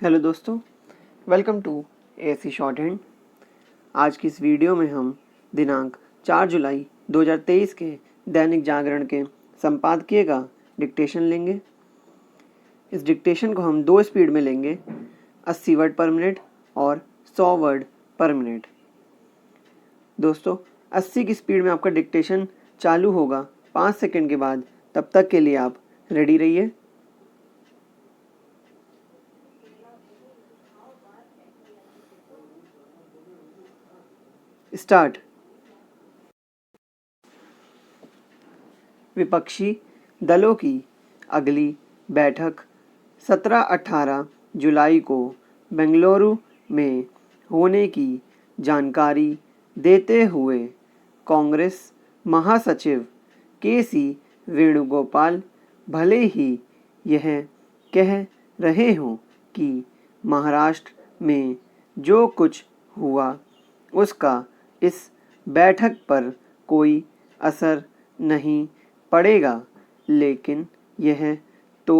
Hello दोस्तों, welcome to AC shorthand. आज की इस वीडियो में हम दिनांक 4 जुलाई 2023 के दैनिक जागरण के संपादकीय का डिक्टेशन लेंगे। इस डिक्टेशन को हम 2 स्पीड में लेंगे, 80 वर्ड पर मिनट और 100 वर्ड पर मिनट। दोस्तों, 80 की स्पीड में आपका डिक्टेशन चालू होगा 5 सेकंड के बाद। तब तक के लिए आप रेडी रहिए। स्टार्ट। विपक्षी दलों की अगली बैठक 17-18 जुलाई को बेंगलुरु में होने की जानकारी देते हुए कांग्रेस महासचिव के.सी. वेणुगोपाल भले ही यह कह रहे हों कि महाराष्ट्र में जो कुछ हुआ उसका इस बैठक पर कोई असर नहीं पड़ेगा, लेकिन यह तो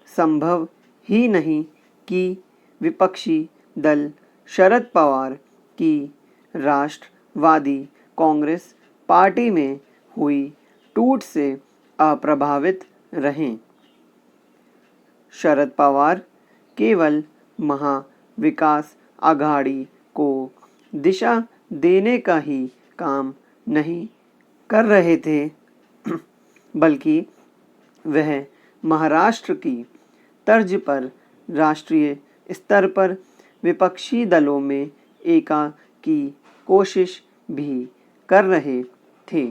संभव ही नहीं कि विपक्षी दल शरद पवार की राष्ट्रवादी कांग्रेस पार्टी में हुई टूट से अप्रभावित रहें। शरद पवार केवल महाविकास आघाड़ी को दिशा देने का ही काम नहीं कर रहे थे, बल्कि वह महाराष्ट्र की तर्ज पर राष्ट्रीय स्तर पर विपक्षी दलों में एका की कोशिश भी कर रहे थे।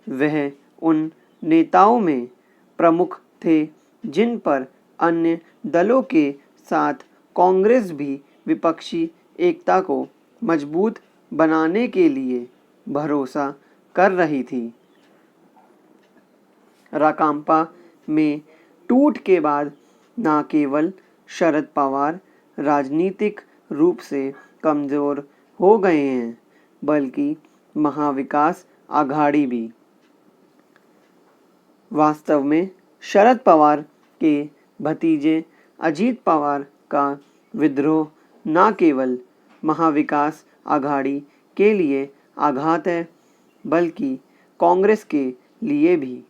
वह उन नेताओं में प्रमुख थे जिन पर अन्य दलों के साथ कांग्रेस भी विपक्षी एकता को मजबूत बनाने के लिए भरोसा कर रही थी। राकांपा में टूट के बाद न केवल शरद पवार राजनीतिक रूप से कमजोर हो गए हैं, बल्कि महाविकास आघाड़ी भी। वास्तव में शरद पवार के भतीजे अजीत पवार का विद्रोह न केवल महाविकास आघाड़ी के लिए आघात है, बल्कि कांग्रेस के लिए भी।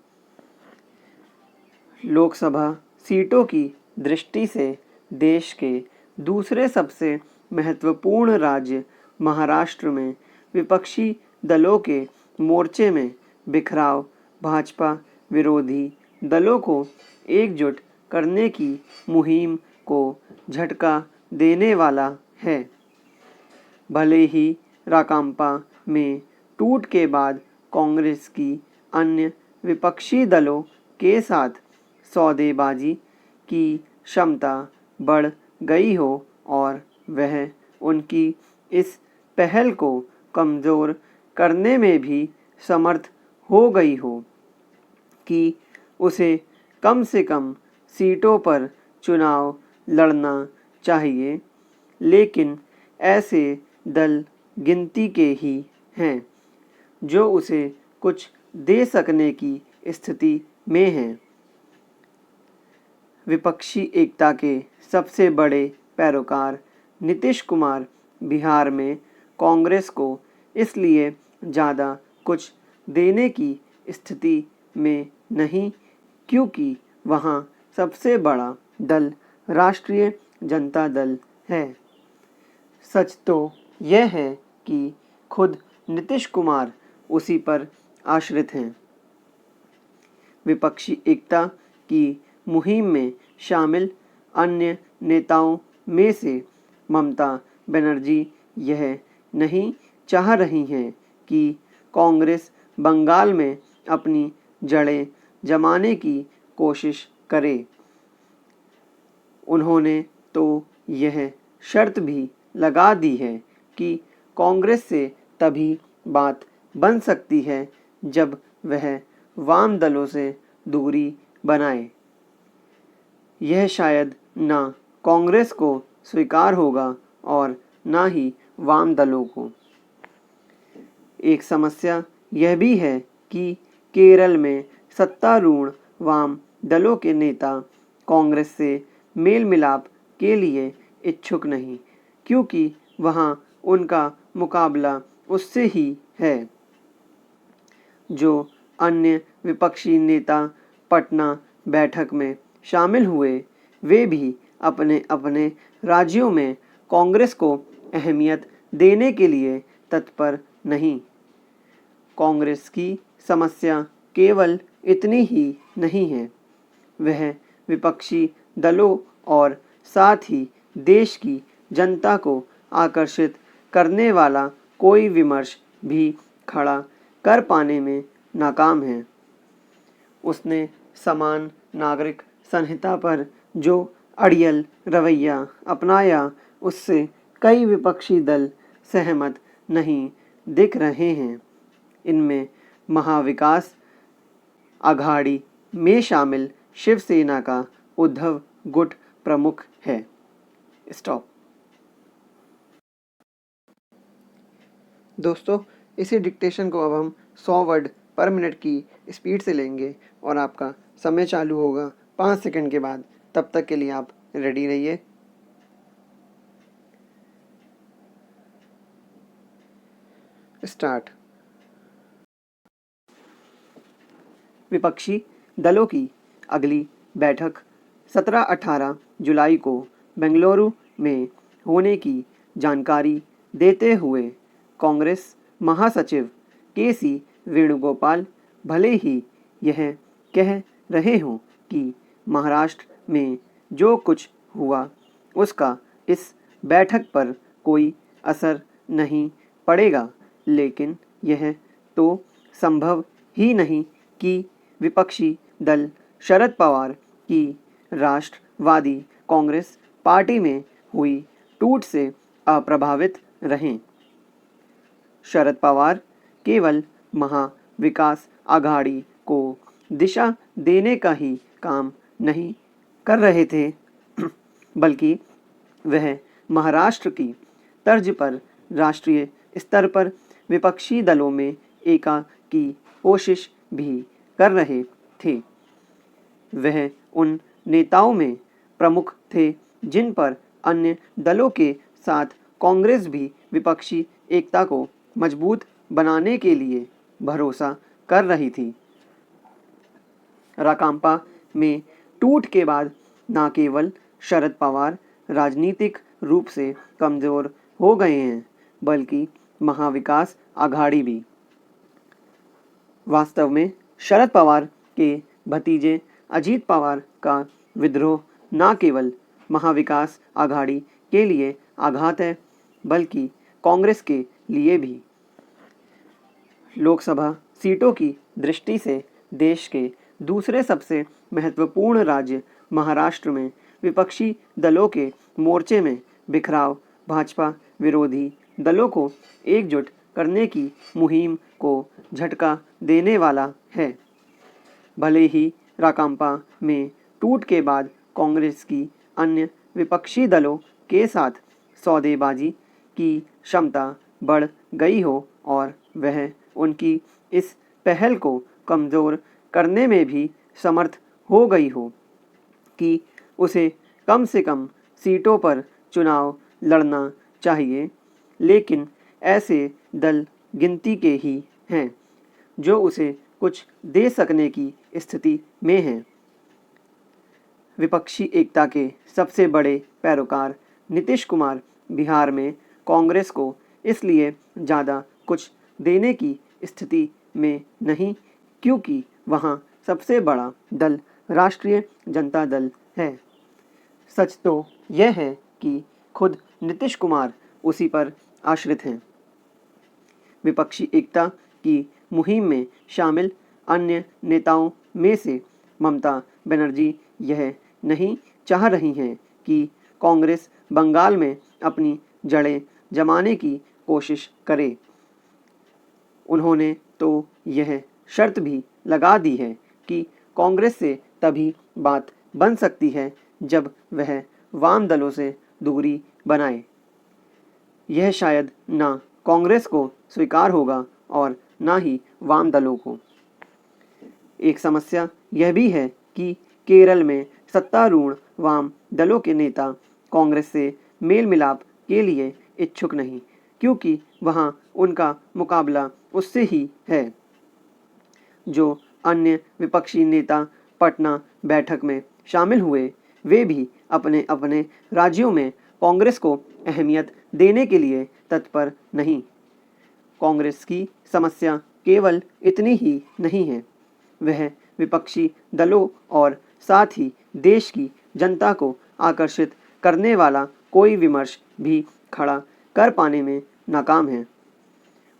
लोकसभा सीटों की दृष्टि से देश के दूसरे सबसे महत्वपूर्ण राज्य महाराष्ट्र में विपक्षी दलों के मोर्चे में बिखराव भाजपा विरोधी दलों को एकजुट करने की मुहिम को झटका देने वाला है। भले ही राकांपा में टूट के बाद कांग्रेस की अन्य विपक्षी दलों के साथ सौदेबाजी की क्षमता बढ़ गई हो और वह उनकी इस पहल को कमज़ोर करने में भी समर्थ हो गई हो कि उसे कम से कम सीटों पर चुनाव लड़ना चाहिए, लेकिन ऐसे दल गिनती के ही हैं जो उसे कुछ दे सकने की स्थिति में हैं। विपक्षी एकता के सबसे बड़े पैरोकार नीतीश कुमार बिहार में कांग्रेस को इसलिए ज़्यादा कुछ देने की स्थिति में नहीं क्योंकि वहाँ सबसे बड़ा दल राष्ट्रीय जनता दल है। सच तो यह है कि खुद नीतीश कुमार उसी पर आश्रित हैं। विपक्षी एकता की मुहिम में शामिल अन्य नेताओं में से ममता बनर्जी यह नहीं चाह रही हैं कि कांग्रेस बंगाल में अपनी जड़ें जमाने की कोशिश करे। उन्होंने तो यह शर्त भी लगा दी है कि कांग्रेस से तभी बात बन सकती है जब वह वाम दलों से दूरी बनाए। यह शायद ना कांग्रेस को स्वीकार होगा और ना ही वाम दलों को। एक समस्या यह भी है कि केरल में सत्तारूढ़ वाम दलों के नेता कांग्रेस से मेल मिलाप के लिए इच्छुक नहीं, क्योंकि वहाँ उनका मुकाबला उससे ही है। जो अन्य विपक्षी नेता पटना बैठक में शामिल हुए, वे भी अपने अपने राज्यों में कांग्रेस को अहमियत देने के लिए तत्पर नहीं। कांग्रेस की समस्या केवल इतनी ही नहीं है, वह विपक्षी दलों और साथ ही देश की जनता को आकर्षित करने वाला कोई विमर्श भी खड़ा कर पाने में नाकाम है। उसने समान नागरिक संहिता पर जो अड़ियल रवैया अपनाया, उससे कई विपक्षी दल सहमत नहीं दिख रहे हैं। इनमें महाविकास आघाड़ी में शामिल शिवसेना का उद्धव गुट प्रमुख है। स्टॉप। दोस्तों, इसी डिक्टेशन को अब हम 100 वर्ड पर मिनट की स्पीड से लेंगे और आपका समय चालू होगा 5 सेकंड के बाद। तब तक के लिए आप रेडी रहिए। स्टार्ट। विपक्षी दलों की अगली बैठक 17-18 जुलाई को बेंगलुरु में होने की जानकारी देते हुए कांग्रेस महासचिव के.सी. वेणुगोपाल भले ही यह कह रहे हों कि महाराष्ट्र में जो कुछ हुआ उसका इस बैठक पर कोई असर नहीं पड़ेगा, लेकिन यह तो संभव ही नहीं कि विपक्षी दल शरद पवार की राष्ट्रवादी कांग्रेस पार्टी में हुई टूट से अप्रभावित रहें। शरद पवार केवल महाविकास आघाड़ी को दिशा देने का ही काम नहीं कर रहे थे, बल्कि वह महाराष्ट्र की तर्ज पर राष्ट्रीय स्तर पर विपक्षी दलों में एका की कोशिश भी कर रहे थे। वह उन नेताओं में प्रमुख थे जिन पर अन्य दलों के साथ कांग्रेस भी विपक्षी एकता को मजबूत बनाने के लिए भरोसा कर रही थी। राकांपा में टूट के बाद न केवल शरद पवार राजनीतिक रूप से कमजोर हो गए हैं, बल्कि महाविकास आघाड़ी भी। वास्तव में शरद पवार के भतीजे अजीत पवार का विद्रोह न केवल महाविकास आघाड़ी के लिए आघात है, बल्कि कांग्रेस के लिए भी। लोकसभा सीटों की दृष्टि से देश के दूसरे सबसे महत्वपूर्ण राज्य महाराष्ट्र में विपक्षी दलों के मोर्चे में बिखराव भाजपा विरोधी दलों को एकजुट करने की मुहिम को झटका देने वाला है। भले ही राकांपा में टूट के बाद कांग्रेस की अन्य विपक्षी दलों के साथ सौदेबाजी की क्षमता बढ़ गई हो और वह उनकी इस पहल को कमज़ोर करने में भी समर्थ हो गई हो कि उसे कम से कम सीटों पर चुनाव लड़ना चाहिए, लेकिन ऐसे दल गिनती के ही हैं जो उसे कुछ दे सकने की स्थिति में हैं। विपक्षी एकता के सबसे बड़े पैरोकार नीतीश कुमार बिहार में कांग्रेस को इसलिए ज़्यादा कुछ देने की स्थिति में नहीं क्योंकि वहाँ सबसे बड़ा दल राष्ट्रीय जनता दल है। सच तो यह है कि खुद नीतीश कुमार उसी पर आश्रित हैं। विपक्षी एकता की मुहिम में शामिल अन्य नेताओं में से ममता बनर्जी यह नहीं चाह रही हैं कि कांग्रेस बंगाल में अपनी जड़ें जमाने की कोशिश करे। उन्होंने तो यह शर्त भी लगा दी है कि कांग्रेस से तभी बात बन सकती है जब वह वाम दलों से दूरी बनाए। यह शायद ना कांग्रेस को स्वीकार होगा और ना ही वाम दलों को। एक समस्या यह भी है कि केरल में सत्तारूढ़ वाम दलों के नेता कांग्रेस से मेल मिलाप के लिए इच्छुक नहीं, क्योंकि वहां उनका मुकाबला उससे ही है। जो अन्य विपक्षी नेता पटना बैठक में शामिल हुए, वे भी अपने अपने राज्यों में कांग्रेस को अहमियत देने के लिए तत्पर नहीं। कांग्रेस की समस्या केवल इतनी ही नहीं है, वह विपक्षी दलों और साथ ही देश की जनता को आकर्षित करने वाला कोई विमर्श भी खड़ा कर पाने में नाकाम है।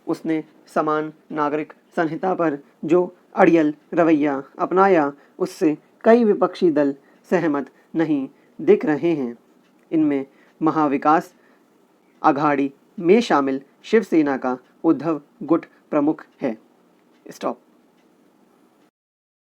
उसने समान नागरिक संहिता पर जो अड़ियल रवैया अपनाया, उससे कई विपक्षी दल सहमत नहीं दिख रहे हैं। इनमें महाविकास अघाड़ी में शामिल शिवसेना का उद्धव गुट प्रमुख है। स्टॉप।